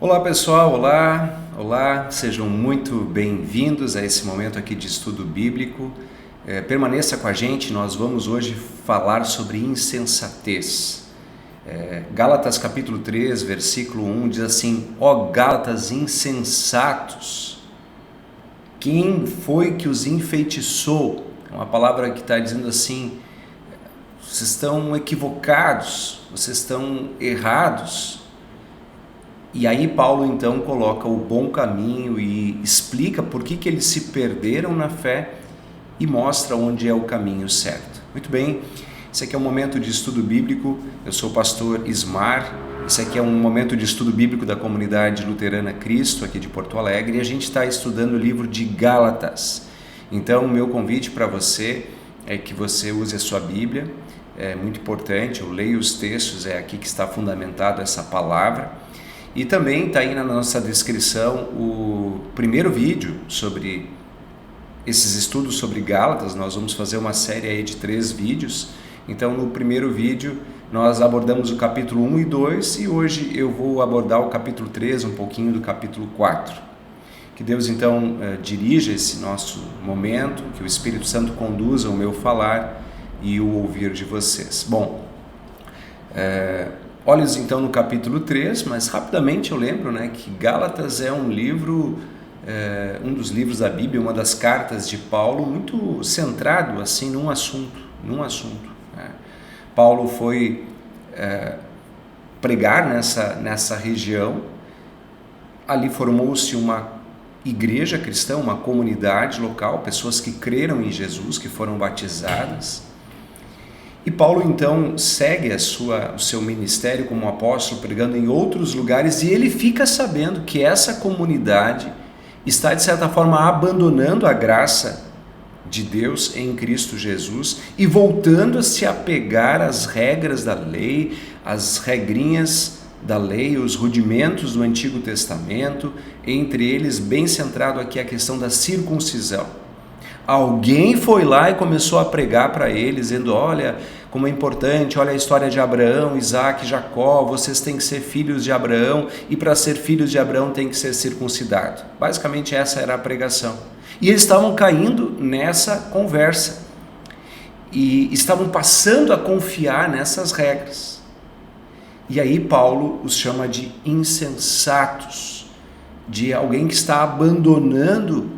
Olá pessoal, olá, sejam muito bem-vindos a esse momento aqui de estudo bíblico. Permaneça com a gente, nós vamos hoje falar sobre insensatez. Gálatas capítulo 3, versículo 1 diz assim: Ó Gálatas insensatos, quem foi que os enfeitiçou? É uma palavra que está dizendo assim: vocês estão equivocados, vocês estão errados. E aí Paulo então coloca o bom caminho e explica por que eles se perderam na fé e mostra onde é o caminho certo. Muito bem, esse aqui é um momento de estudo bíblico, eu sou o pastor Ismar, esse aqui é um momento de estudo bíblico da comunidade luterana Cristo aqui de Porto Alegre e a gente está estudando o livro de Gálatas. Então o meu convite para você é que você use a sua Bíblia, é muito importante, eu leio os textos, é aqui que está fundamentado essa palavra. E também está aí na nossa descrição o primeiro vídeo sobre esses estudos sobre Gálatas. Nós vamos fazer uma série aí de 3 vídeos. Então no primeiro vídeo nós abordamos o capítulo 1 e 2 e hoje eu vou abordar o capítulo 3, um pouquinho do capítulo 4. Que Deus então dirija esse nosso momento, que o Espírito Santo conduza o meu falar e o ouvir de vocês. Bom, olhos então no capítulo 3, mas rapidamente eu lembro que Gálatas é um livro, um dos livros da Bíblia, uma das cartas de Paulo, muito centrado assim num assunto. Paulo foi pregar nessa região, ali formou-se uma igreja cristã, uma comunidade local, pessoas que creram em Jesus, que foram batizadas. E Paulo então segue o seu ministério como apóstolo, pregando em outros lugares, e ele fica sabendo que essa comunidade está de certa forma abandonando a graça de Deus em Cristo Jesus e voltando a se apegar às regras da lei, às regrinhas da lei, os rudimentos do Antigo Testamento, entre eles bem centrado aqui a questão da circuncisão. Alguém foi lá e começou a pregar para eles, dizendo: olha como é importante, olha a história de Abraão, Isaac, Jacó, vocês têm que ser filhos de Abraão, e para ser filhos de Abraão tem que ser circuncidado. Basicamente essa era a pregação. E eles estavam caindo nessa conversa, e estavam passando a confiar nessas regras. E aí Paulo os chama de insensatos, de alguém que está abandonando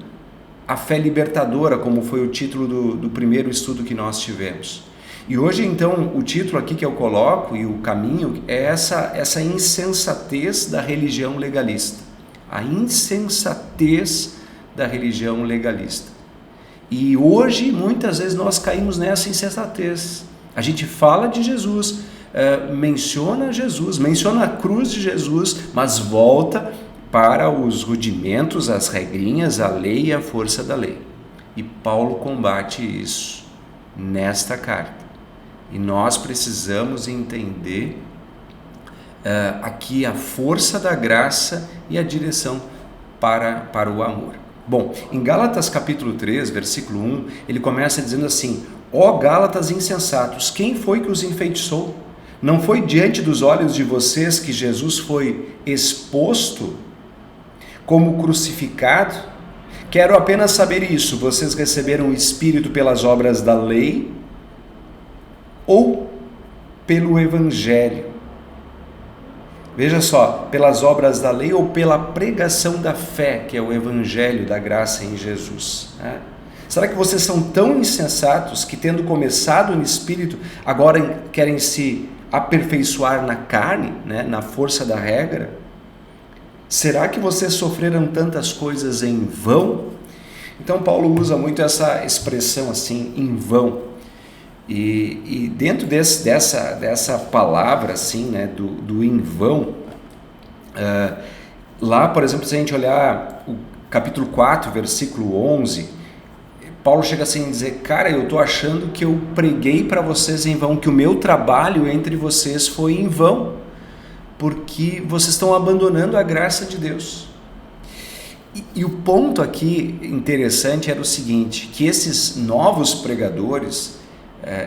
a fé libertadora, como foi o título do primeiro estudo que nós tivemos. E hoje, então, o título aqui que eu coloco e o caminho é essa insensatez da religião legalista. A insensatez da religião legalista. E hoje, muitas vezes, nós caímos nessa insensatez. A gente fala de Jesus, menciona Jesus, menciona a cruz de Jesus, mas volta para os rudimentos, as regrinhas, a lei e a força da lei. E Paulo combate isso nesta carta. E nós precisamos entender aqui a força da graça e a direção para o amor. Bom, em Gálatas capítulo 3, versículo 1, ele começa dizendo assim: Ó Gálatas insensatos, quem foi que os enfeitiçou? Não foi diante dos olhos de vocês que Jesus foi exposto como crucificado? Quero apenas saber isso: vocês receberam o Espírito pelas obras da lei ou pelo Evangelho? Veja só, pelas obras da lei ou pela pregação da fé, que é o Evangelho da graça em Jesus. Será que vocês são tão insensatos que, tendo começado no Espírito, agora querem se aperfeiçoar na carne, na força da regra? Será que vocês sofreram tantas coisas em vão? Então Paulo usa muito essa expressão assim, em vão. E dentro dessa palavra assim, do em vão, lá, por exemplo, se a gente olhar o capítulo 4, versículo 11, Paulo chega assim a dizer: cara, eu estou achando que eu preguei para vocês em vão, que o meu trabalho entre vocês foi em vão, porque vocês estão abandonando a graça de Deus. E o ponto aqui interessante era o seguinte, que esses novos pregadores,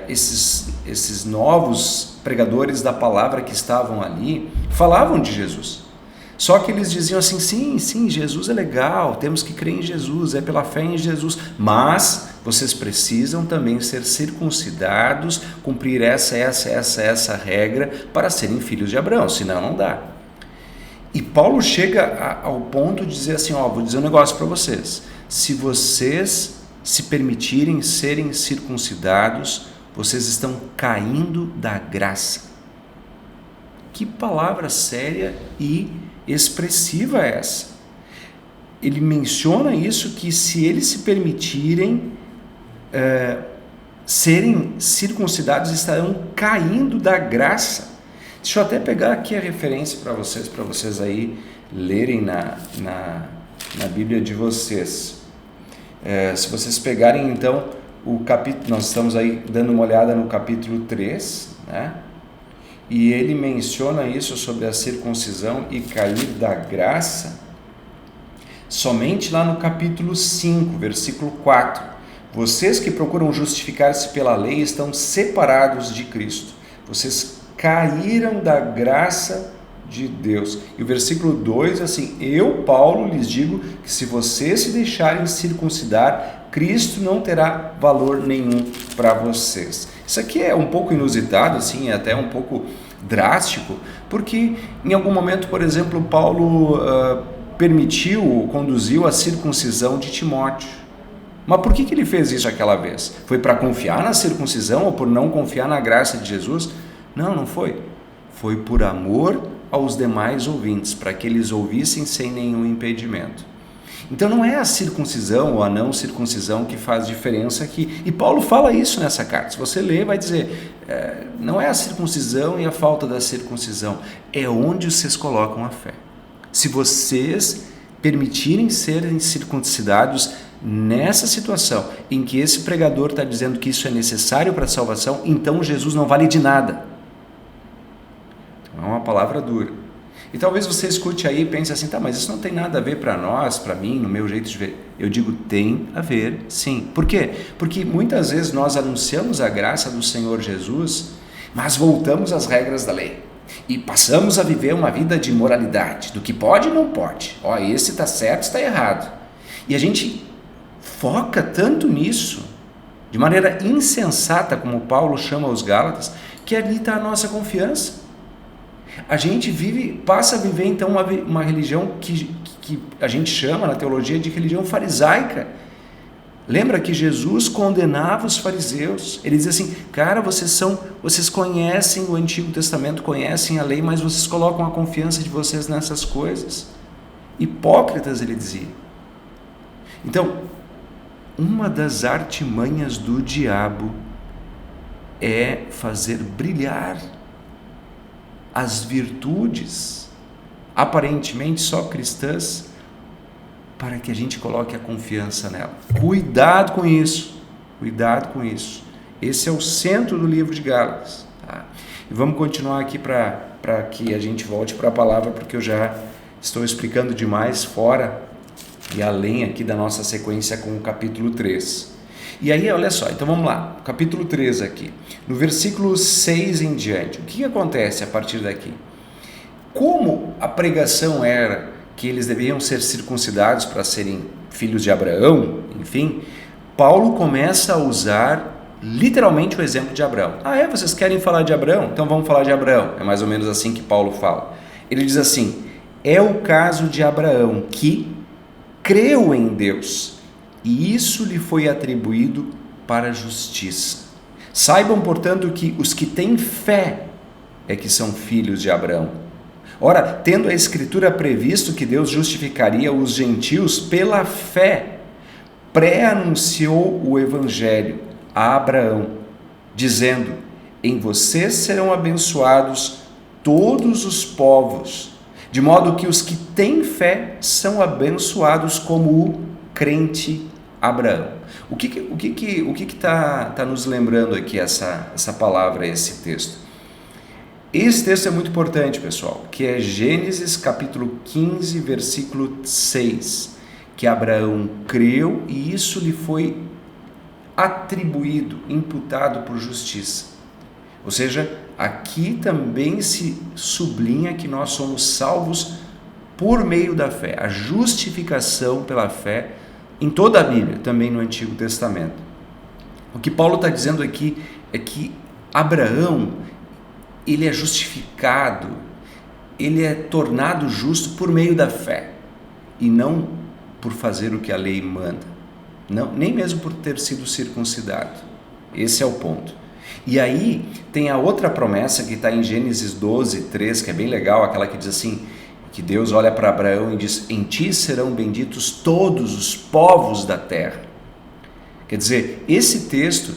esses novos pregadores da palavra que estavam ali, falavam de Jesus. Só que eles diziam assim, sim, Jesus é legal, temos que crer em Jesus, é pela fé em Jesus, mas vocês precisam também ser circuncidados, cumprir essa regra para serem filhos de Abraão, senão não dá. E Paulo chega ao ponto de dizer assim, vou dizer um negócio para vocês, se vocês se permitirem serem circuncidados, vocês estão caindo da graça. Que palavra séria e expressiva é essa? Ele menciona isso, que se eles se permitirem serem circuncidados, estarão caindo da graça. Deixa eu até pegar aqui a referência para vocês aí lerem na Bíblia de vocês. Se vocês pegarem então o capítulo, nós estamos aí dando uma olhada no capítulo 3, né? E ele menciona isso sobre a circuncisão e cair da graça somente lá no capítulo 5, versículo 4. Vocês que procuram justificar-se pela lei estão separados de Cristo. Vocês caíram da graça de Deus. E o versículo 2, assim, eu, Paulo, lhes digo que se vocês se deixarem circuncidar, Cristo não terá valor nenhum para vocês. Isso aqui é um pouco inusitado, assim, é até um pouco drástico, porque em algum momento, por exemplo, Paulo conduziu a circuncisão de Timóteo. Mas por que ele fez isso aquela vez? Foi para confiar na circuncisão ou por não confiar na graça de Jesus? Não foi. Foi por amor aos demais ouvintes, para que eles ouvissem sem nenhum impedimento. Então não é a circuncisão ou a não circuncisão que faz diferença aqui. E Paulo fala isso nessa carta. Se você ler, vai dizer, não é a circuncisão e a falta da circuncisão, é onde vocês colocam a fé. Se vocês permitirem serem circuncidados nessa situação em que esse pregador está dizendo que isso é necessário para a salvação, então Jesus não vale de nada. É uma palavra dura. E talvez você escute aí e pense assim, mas isso não tem nada a ver para nós, para mim, no meu jeito de ver. Eu digo, tem a ver, sim. Por quê? Porque muitas vezes nós anunciamos a graça do Senhor Jesus, mas voltamos às regras da lei. E passamos a viver uma vida de moralidade, do que pode e não pode. Esse está certo, está errado. E a gente foca tanto nisso, de maneira insensata, como Paulo chama os Gálatas, que ali está a nossa confiança. A gente passa a viver então uma religião que a gente chama na teologia de religião farisaica. Lembra que Jesus condenava os fariseus? Ele diz assim, vocês conhecem o Antigo Testamento, conhecem a lei, mas vocês colocam a confiança de vocês nessas coisas. Hipócritas, ele dizia. Então, uma das artimanhas do diabo é fazer brilhar as virtudes, aparentemente só cristãs, para que a gente coloque a confiança nela. Cuidado com isso. Esse é o centro do livro de Gálatas. Tá? E vamos continuar aqui para que a gente volte para a palavra, porque eu já estou explicando demais fora e além aqui da nossa sequência com o capítulo 3. E aí, olha só, então vamos lá, capítulo 3 aqui, no versículo 6 em diante, o que acontece a partir daqui? Como a pregação era que eles deveriam ser circuncidados para serem filhos de Abraão, enfim, Paulo começa a usar literalmente o exemplo de Abraão. Vocês querem falar de Abraão? Então vamos falar de Abraão, é mais ou menos assim que Paulo fala. Ele diz assim, é o caso de Abraão que creu em Deus, e isso lhe foi atribuído para a justiça. Saibam, portanto, que os que têm fé é que são filhos de Abraão. Ora, tendo a Escritura previsto que Deus justificaria os gentios pela fé, pré-anunciou o Evangelho a Abraão, dizendo, em vocês serão abençoados todos os povos, de modo que os que têm fé são abençoados como o crente Abraão. O que está nos lembrando aqui essa palavra, esse texto? Esse texto é muito importante, pessoal, que é Gênesis capítulo 15, versículo 6, que Abraão creu e isso lhe foi atribuído, imputado por justiça. Ou seja, aqui também se sublinha que nós somos salvos por meio da fé, a justificação pela fé em toda a Bíblia, também no Antigo Testamento. O que Paulo está dizendo aqui é que Abraão, ele é justificado, ele é tornado justo por meio da fé, e não por fazer o que a lei manda, não, nem mesmo por ter sido circuncidado. Esse é o ponto. E aí tem a outra promessa que está em Gênesis 12, 3, que é bem legal, aquela que diz assim, que Deus olha para Abraão e diz: em ti serão benditos todos os povos da terra. Quer dizer, esse texto,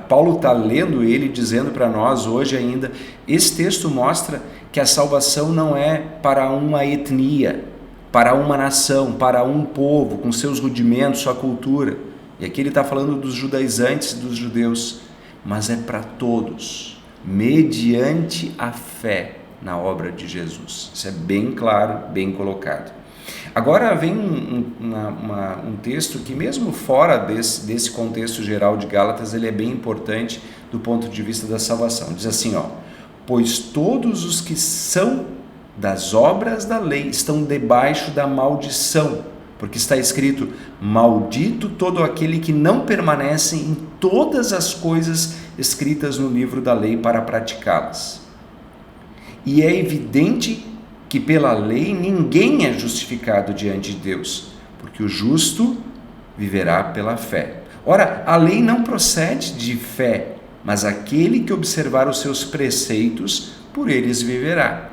Paulo está lendo ele, dizendo para nós hoje ainda, esse texto mostra que a salvação não é para uma etnia, para uma nação, para um povo, com seus rudimentos, sua cultura. E aqui ele está falando dos judaizantes e dos judeus, mas é para todos, mediante a fé na obra de Jesus. Isso é bem claro, bem colocado. Agora vem um texto que, mesmo fora desse contexto geral de Gálatas, ele é bem importante do ponto de vista da salvação. Diz assim, pois todos os que são das obras da lei estão debaixo da maldição, porque está escrito: maldito todo aquele que não permanece em todas as coisas escritas no livro da lei para praticá-las. E é evidente que pela lei ninguém é justificado diante de Deus, porque o justo viverá pela fé. Ora, a lei não procede de fé, mas aquele que observar os seus preceitos, por eles viverá.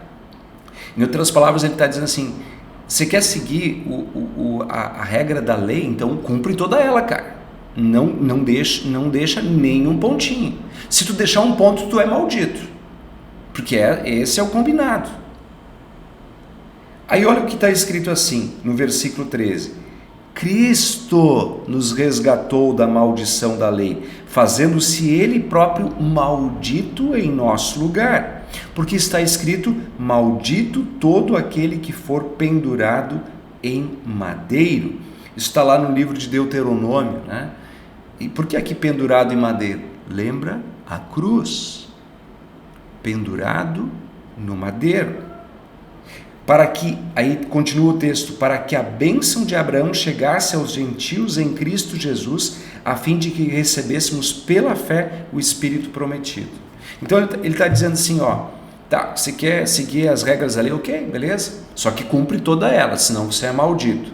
Em outras palavras, ele está dizendo assim: você quer seguir a regra da lei? Então cumpre toda ela, cara. Não deixa nenhum pontinho. Se tu deixar um ponto, tu é maldito, porque esse é o combinado. Aí olha o que está escrito assim, no versículo 13: Cristo nos resgatou da maldição da lei, fazendo-se Ele próprio maldito em nosso lugar. Porque está escrito: maldito todo aquele que for pendurado em madeiro. Isso está lá no livro de Deuteronômio, né? E por que aqui pendurado em madeiro? Lembra a cruz, pendurado no madeiro. Para que, aí continua o texto, para que a bênção de Abraão chegasse aos gentios em Cristo Jesus, a fim de que recebêssemos pela fé o Espírito prometido. Então ele está dizendo assim, tá, você quer seguir as regras da lei, ok, beleza, só que cumpre toda ela, senão você é maldito.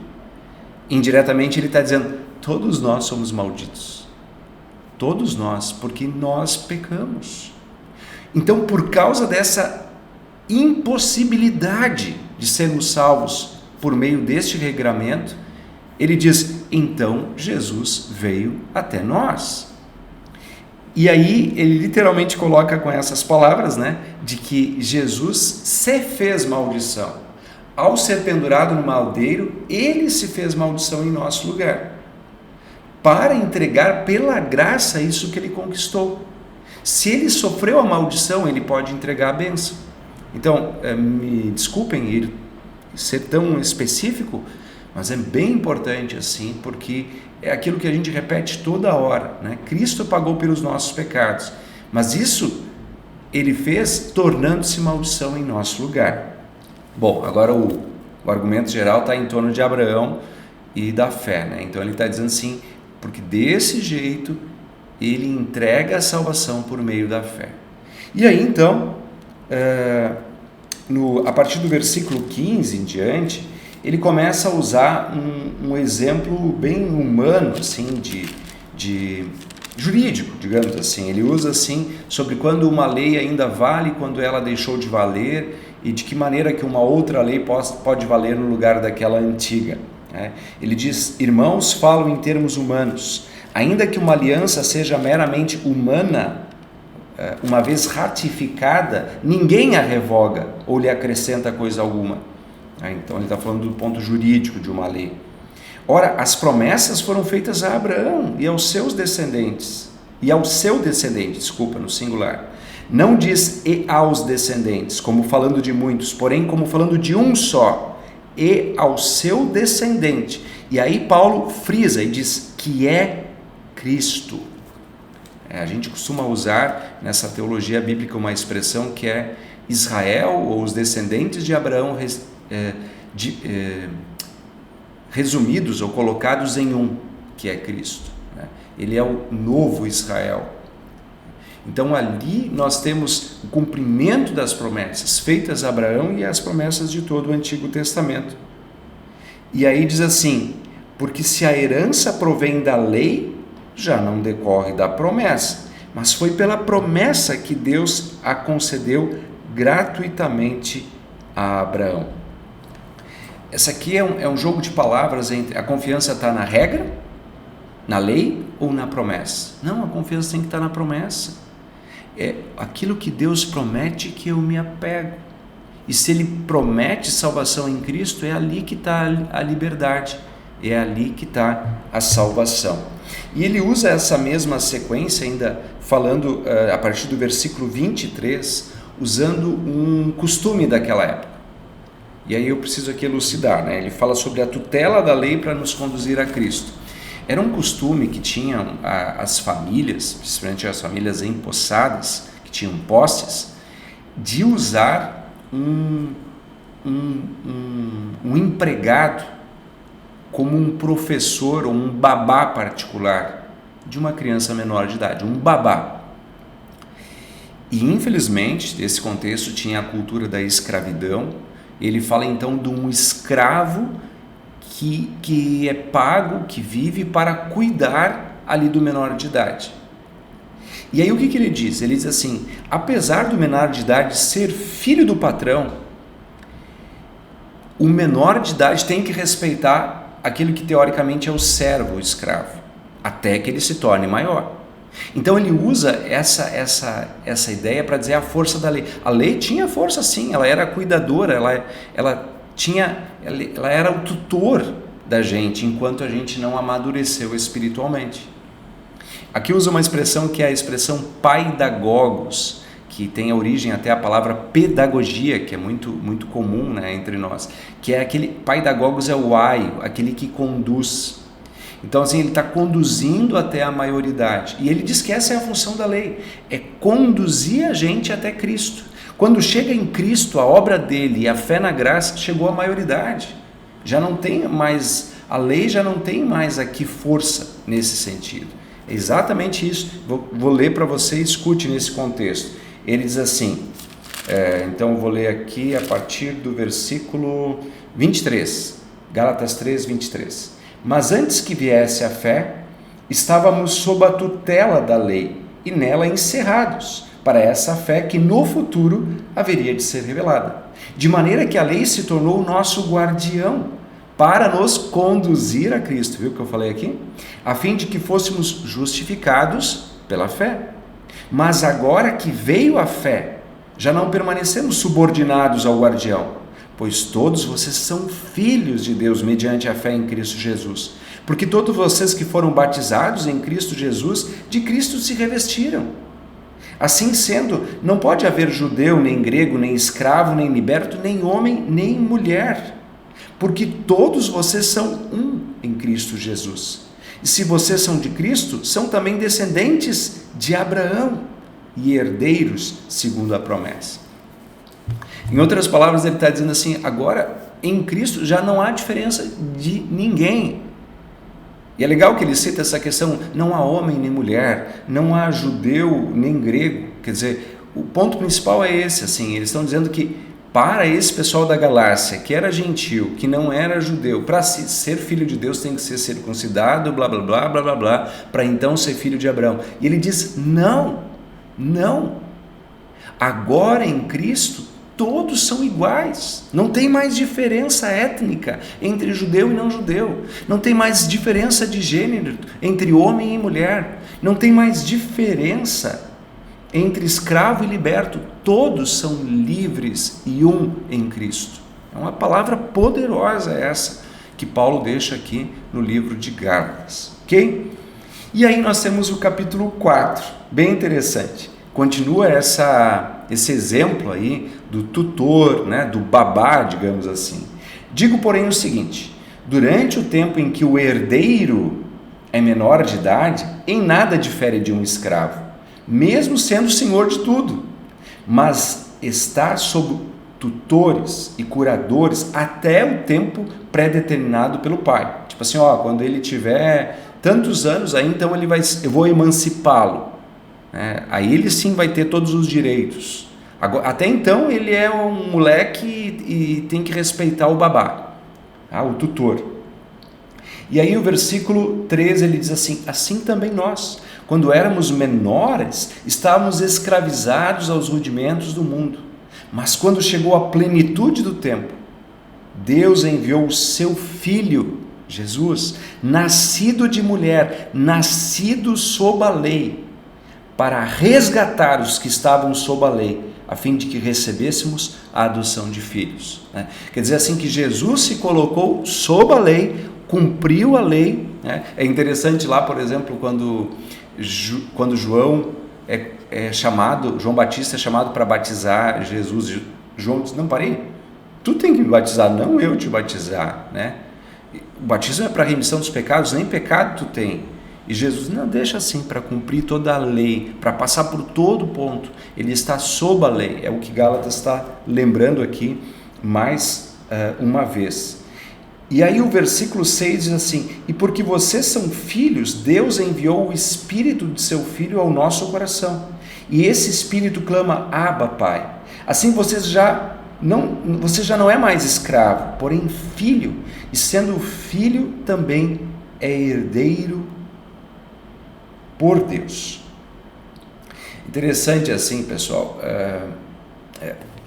Indiretamente ele está dizendo, todos nós somos malditos, todos nós, porque nós pecamos. Então, por causa dessa impossibilidade de sermos salvos por meio deste regramento, ele diz, então Jesus veio até nós. E aí ele literalmente coloca com essas palavras, né, de que Jesus se fez maldição. Ao ser pendurado no madeiro, ele se fez maldição em nosso lugar, para entregar pela graça isso que ele conquistou. Se ele sofreu a maldição, ele pode entregar a bênção. Então, me desculpem ir ser tão específico, mas é bem importante assim, porque é aquilo que a gente repete toda hora, né? Cristo pagou pelos nossos pecados, mas isso ele fez tornando-se maldição em nosso lugar. Bom, agora o argumento geral está em torno de Abraão e da fé, né? Então ele está dizendo assim, porque desse jeito ele entrega a salvação por meio da fé. E aí então, a partir do versículo 15 em diante, ele começa a usar um exemplo bem humano, assim, de jurídico, digamos assim. Ele usa assim, sobre quando uma lei ainda vale, quando ela deixou de valer, e de que maneira que uma outra lei pode valer no lugar daquela antiga, né? Ele diz, irmãos, falam em termos humanos, ainda que uma aliança seja meramente humana, uma vez ratificada, ninguém a revoga ou lhe acrescenta coisa alguma. Então ele está falando do ponto jurídico de uma lei. Ora, as promessas foram feitas a Abraão e aos seus descendentes, no singular. Não diz e aos descendentes, como falando de muitos, porém como falando de um só, e ao seu descendente. E aí Paulo frisa e diz que é Cristo. A gente costuma usar nessa teologia bíblica uma expressão que é Israel, ou os descendentes de Abraão, resumidos ou colocados em um, que é Cristo, né? Ele é o novo Israel. Então ali nós temos o cumprimento das promessas feitas a Abraão e as promessas de todo o Antigo Testamento. E aí diz assim: porque se a herança provém da lei, já não decorre da promessa, mas foi pela promessa que Deus a concedeu gratuitamente a Abraão. Essa aqui é um jogo de palavras entre a confiança está na regra, na lei ou na promessa? Não, a confiança tem que estar na promessa. É aquilo que Deus promete que eu me apego. E se Ele promete salvação em Cristo, é ali que está a liberdade, é ali que está a salvação. E ele usa essa mesma sequência, ainda falando a partir do versículo 23, usando um costume daquela época. E aí eu preciso aqui elucidar, né? Ele fala sobre a tutela da lei para nos conduzir a Cristo. Era um costume que tinham as famílias, principalmente as famílias empossadas, que tinham posses, de usar um empregado como um professor ou um babá particular de uma criança menor de idade, um babá. E infelizmente, nesse contexto tinha a cultura da escravidão. Ele fala então de um escravo que é pago, que vive para cuidar ali do menor de idade. E aí o que ele diz? Ele diz assim: apesar do menor de idade ser filho do patrão, o menor de idade tem que respeitar aquele que teoricamente é o servo, o escravo, até que ele se torne maior. Então ele usa essa ideia para dizer a força da lei. A lei tinha força sim, ela era cuidadora, ela era o tutor da gente, enquanto a gente não amadureceu espiritualmente. Aqui usa uma expressão que é a expressão paidagogos, que tem a origem até a palavra pedagogia, que é muito, muito comum, né, entre nós, que é aquele paidagogos, é o aio, aquele que conduz. Então assim, ele está conduzindo até a maioridade, e ele diz que essa é a função da lei, é conduzir a gente até Cristo. Quando chega em Cristo, a obra dele e a fé na graça, chegou à maioridade. Já não tem mais, a lei já não tem mais aqui força nesse sentido. É exatamente isso. Vou ler para você, escute nesse contexto. Ele diz assim, então eu vou ler aqui a partir do versículo 23, Gálatas 3, 23. Mas antes que viesse a fé, estávamos sob a tutela da lei e nela encerrados, para essa fé que no futuro haveria de ser revelada. De maneira que a lei se tornou o nosso guardião para nos conduzir a Cristo, viu o que eu falei aqui? A fim de que fôssemos justificados pela fé. Mas agora que veio a fé, já não permanecemos subordinados ao guardião, pois todos vocês são filhos de Deus mediante a fé em Cristo Jesus. Porque todos vocês que foram batizados em Cristo Jesus, de Cristo se revestiram. Assim sendo, não pode haver judeu, nem grego, nem escravo, nem liberto, nem homem, nem mulher, porque todos vocês são um em Cristo Jesus. E se vocês são de Cristo, são também descendentes de Abraão e herdeiros segundo a promessa. Em outras palavras, ele está dizendo assim, agora em Cristo já não há diferença de ninguém. E é legal que ele cita essa questão, não há homem nem mulher, não há judeu nem grego. Quer dizer, o ponto principal é esse, assim, eles estão dizendo que para esse pessoal da Galácia, que era gentil, que não era judeu, para ser filho de Deus tem que ser circuncidado, blá blá blá blá blá blá, para então ser filho de Abraão. E ele diz, não, agora em Cristo todos são iguais, não tem mais diferença étnica entre judeu e não judeu, não tem mais diferença de gênero entre homem e mulher, não tem mais diferença entre escravo e liberto, todos são livres e um em Cristo. É uma palavra poderosa essa que Paulo deixa aqui no livro de Gálatas, ok? E aí nós temos o capítulo 4, bem interessante. Continua esse exemplo aí do tutor, né, do babá, digamos assim. Digo, porém, o seguinte: durante o tempo em que o herdeiro é menor de idade, em nada difere de um escravo, mesmo sendo senhor de tudo, mas estar sob tutores e curadores até o tempo pré-determinado pelo pai. Tipo assim, quando ele tiver tantos anos, aí então eu vou emancipá-lo. Aí ele sim vai ter todos os direitos. Agora, até então ele é um moleque e tem que respeitar o babá, o tutor. E aí o versículo 13 ele diz assim: assim também nós, quando éramos menores, estávamos escravizados aos rudimentos do mundo. Mas quando chegou a plenitude do tempo, Deus enviou o seu Filho, Jesus, nascido de mulher, nascido sob a lei, para resgatar os que estavam sob a lei, a fim de que recebêssemos a adoção de filhos. Quer dizer assim que Jesus se colocou sob a lei, cumpriu a lei. É interessante lá, por exemplo, quando João João Batista é chamado para batizar Jesus. João diz: não, parei, tu tem que me batizar, não eu te batizar, O batismo é para a remissão dos pecados, nem pecado tu tem. E Jesus: não, deixa assim, para cumprir toda a lei, para passar por todo ponto. Ele está sob a lei, é o que Gálatas está lembrando aqui mais uma vez. E aí o versículo 6 diz assim: e porque vocês são filhos, Deus enviou o Espírito de seu Filho ao nosso coração. E esse Espírito clama: Abba, Pai. Assim você já não é mais escravo, porém filho. E sendo filho, também é herdeiro por Deus. Interessante assim, pessoal.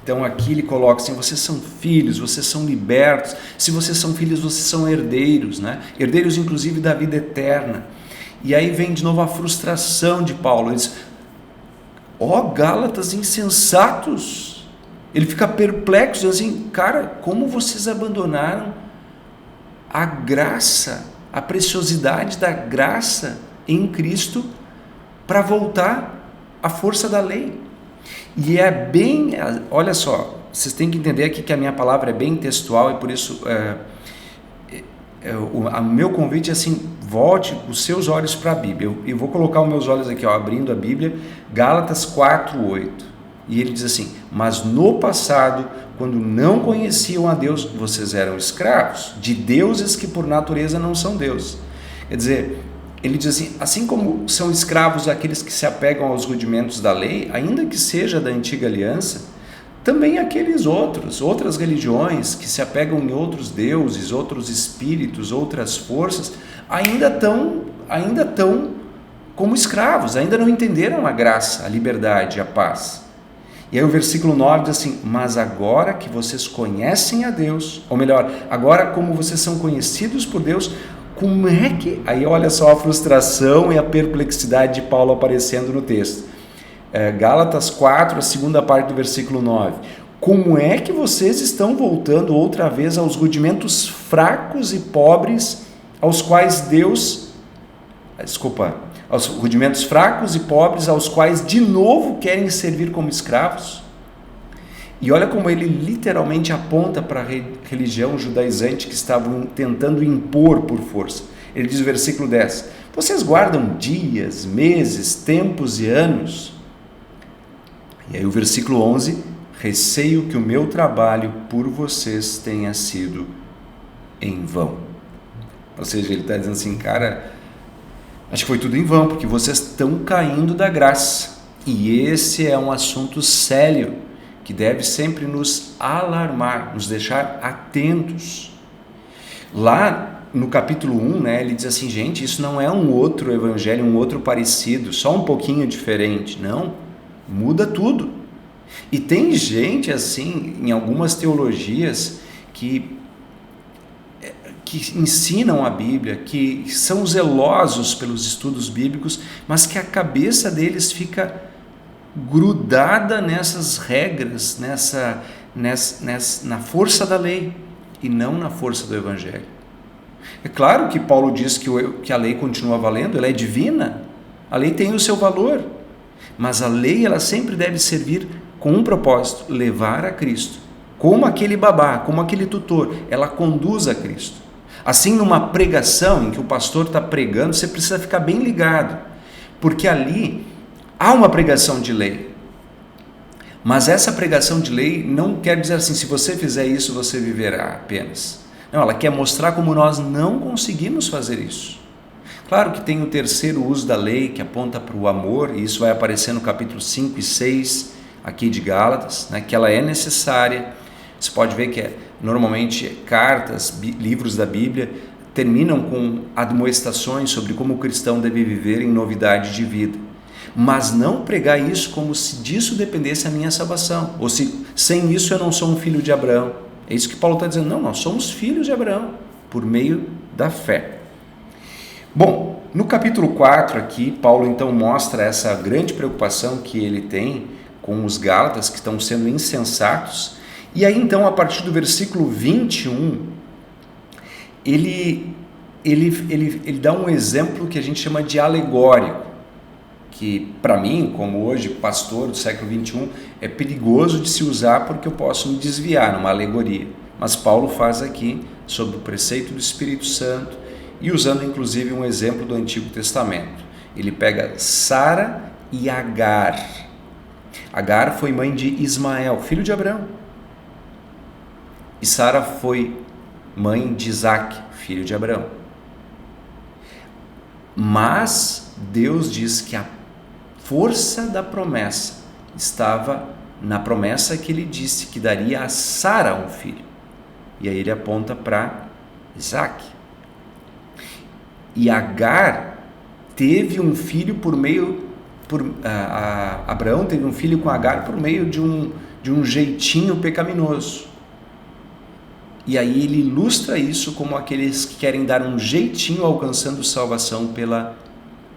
Então aqui ele coloca assim: vocês são filhos, vocês são libertos. Se vocês são filhos, vocês são herdeiros, herdeiros inclusive da vida eterna. E aí vem de novo a frustração de Paulo. Ele diz: Gálatas insensatos. Ele fica perplexo, assim: cara, como vocês abandonaram a graça, a preciosidade da graça em Cristo para voltar à força da lei. E olha só, vocês têm que entender aqui que a minha palavra é bem textual, e por isso o meu convite é assim: volte os seus olhos para a Bíblia. Eu vou colocar os meus olhos aqui, abrindo a Bíblia, Gálatas 4:8, e ele diz assim: mas no passado, quando não conheciam a Deus, vocês eram escravos de deuses que por natureza não são deuses. Quer dizer, ele diz assim como são escravos aqueles que se apegam aos rudimentos da lei, ainda que seja da antiga aliança, também aqueles outras religiões que se apegam em outros deuses, outros espíritos, outras forças, ainda estão como escravos, ainda não entenderam a graça, a liberdade, a paz. E aí o versículo 9 diz assim: mas agora que vocês conhecem a Deus, ou melhor, agora como vocês são conhecidos por Deus, como é que... Aí olha só a frustração e a perplexidade de Paulo aparecendo no texto. Gálatas 4, a segunda parte do versículo 9. Como é que vocês estão voltando outra vez aos rudimentos fracos e pobres aos quais aos rudimentos fracos e pobres aos quais de novo querem servir como escravos? E olha como ele literalmente aponta para a religião judaizante que estavam tentando impor por força. Ele diz no versículo 10: vocês guardam dias, meses, tempos e anos. E aí o versículo 11: receio que o meu trabalho por vocês tenha sido em vão. Ou seja, ele está dizendo assim: cara, acho que foi tudo em vão, porque vocês estão caindo da graça. E esse é um assunto sério, que deve sempre nos alarmar, nos deixar atentos. Lá no capítulo 1, ele diz assim: gente, isso não é um outro evangelho, um outro parecido, só um pouquinho diferente. Não, muda tudo. E tem gente assim, em algumas teologias, que ensinam a Bíblia, que são zelosos pelos estudos bíblicos, mas que a cabeça deles fica grudada nessas regras, na força da lei e não na força do Evangelho. É claro que Paulo diz que a lei continua valendo, ela é divina, a lei tem o seu valor, mas a lei ela sempre deve servir com um propósito: levar a Cristo. Como aquele babá, como aquele tutor, ela conduz a Cristo. Assim, numa pregação em que o pastor está pregando, você precisa ficar bem ligado, porque ali há uma pregação de lei, Mas essa pregação de lei não quer dizer assim, se você fizer isso, você viverá apenas. Não, ela quer mostrar como nós não conseguimos fazer isso. Claro que tem o terceiro uso da lei, que aponta para o amor, e isso vai aparecer no capítulo 5 e 6 aqui de Gálatas, né, que ela é necessária. Você pode ver que normalmente cartas, livros da Bíblia, terminam com admoestações sobre como o cristão deve viver em novidade de vida. Mas não pregar isso como se disso dependesse a minha salvação, ou se sem isso eu não sou um filho de Abraão. É isso que Paulo está dizendo. Não, nós somos filhos de Abraão, por meio da fé. Bom, no capítulo 4 aqui, Paulo então mostra essa grande preocupação que ele tem com os Gálatas que estão sendo insensatos. E aí então, a partir do versículo 21, ele dá um exemplo que a gente chama de alegórico, que para mim, como hoje pastor do século 21, é perigoso de se usar porque eu posso me desviar numa alegoria. Mas Paulo faz aqui sobre o preceito do Espírito Santo e usando inclusive um exemplo do Antigo Testamento. Ele pega Sara e Agar. Agar foi mãe de Ismael, filho de Abraão. E Sara foi mãe de Isaac, filho de Abraão. Mas Deus diz que a força da promessa estava na promessa que ele disse que daria a Sara um filho. E aí ele aponta para Isaac. E Agar teve um filho Abraão teve um filho com Agar por meio de um jeitinho pecaminoso. E aí ele ilustra isso como aqueles que querem dar um jeitinho alcançando salvação pela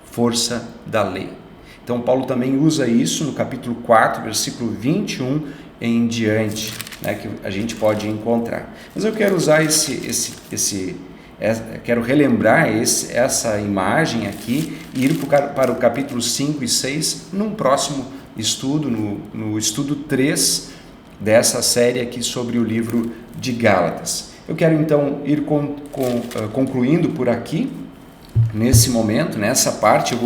força da lei. Então Paulo também usa isso no capítulo 4, versículo 21 em diante, né, que a gente pode encontrar. Mas eu quero usar quero relembrar essa imagem aqui e ir para o capítulo 5 e 6 num próximo estudo, no estudo 3 dessa série aqui sobre o livro de Gálatas. Eu quero então ir concluindo por aqui, nesse momento, nessa parte.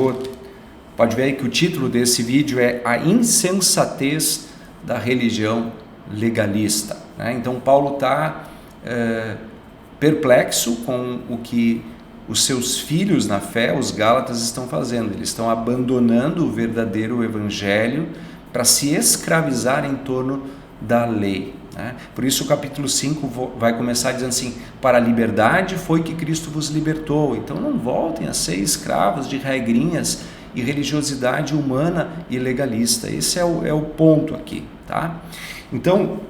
Pode ver aí que o título desse vídeo é A Insensatez da Religião Legalista, né? Então Paulo está perplexo com o que os seus filhos na fé, os Gálatas, estão fazendo. Eles estão abandonando o verdadeiro evangelho para se escravizar em torno da lei, né? Por isso o capítulo 5 vai começar dizendo assim: para a liberdade foi que Cristo vos libertou. Então não voltem a ser escravos de regrinhas e religiosidade humana e legalista. Esse é o ponto aqui, tá? Então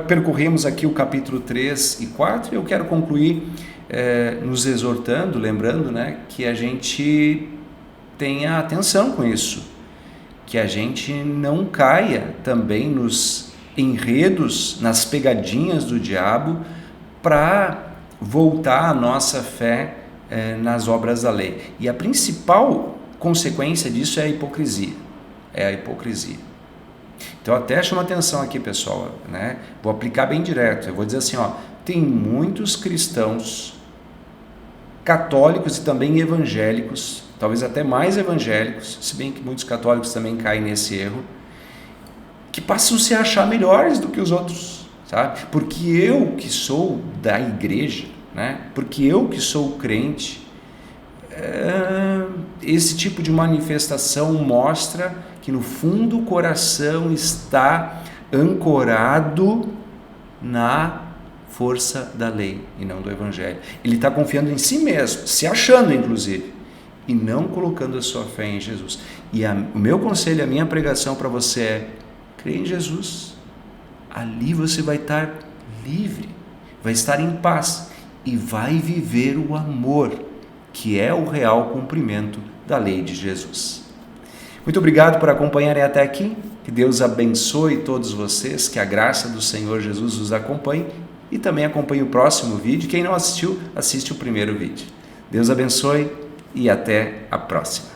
percorremos aqui o capítulo 3 e 4 e eu quero concluir nos exortando, lembrando, né, que a gente tenha atenção com isso, que a gente não caia também nos enredos, nas pegadinhas do diabo para voltar a nossa fé nas obras da lei. E a principal consequência disso é a hipocrisia. Então até chama atenção aqui, pessoal, né? Vou aplicar bem direto. Eu vou dizer assim, tem muitos cristãos católicos e também evangélicos, talvez até mais evangélicos, se bem que muitos católicos também caem nesse erro, que passam a se achar melhores do que os outros, sabe? Porque eu que sou da igreja, né? Porque eu que sou crente, esse tipo de manifestação mostra que no fundo o coração está ancorado na força da lei e não do evangelho. Ele está confiando em si mesmo, se achando inclusive, e não colocando a sua fé em Jesus. E o meu conselho, a minha pregação para você é: crê em Jesus, ali você vai estar livre, vai estar em paz e vai viver o amor, que é o real cumprimento da lei de Jesus. Muito obrigado por acompanharem até aqui, que Deus abençoe todos vocês, que a graça do Senhor Jesus os acompanhe e também acompanhe o próximo vídeo. Quem não assistiu, assiste o primeiro vídeo. Deus abençoe e até a próxima.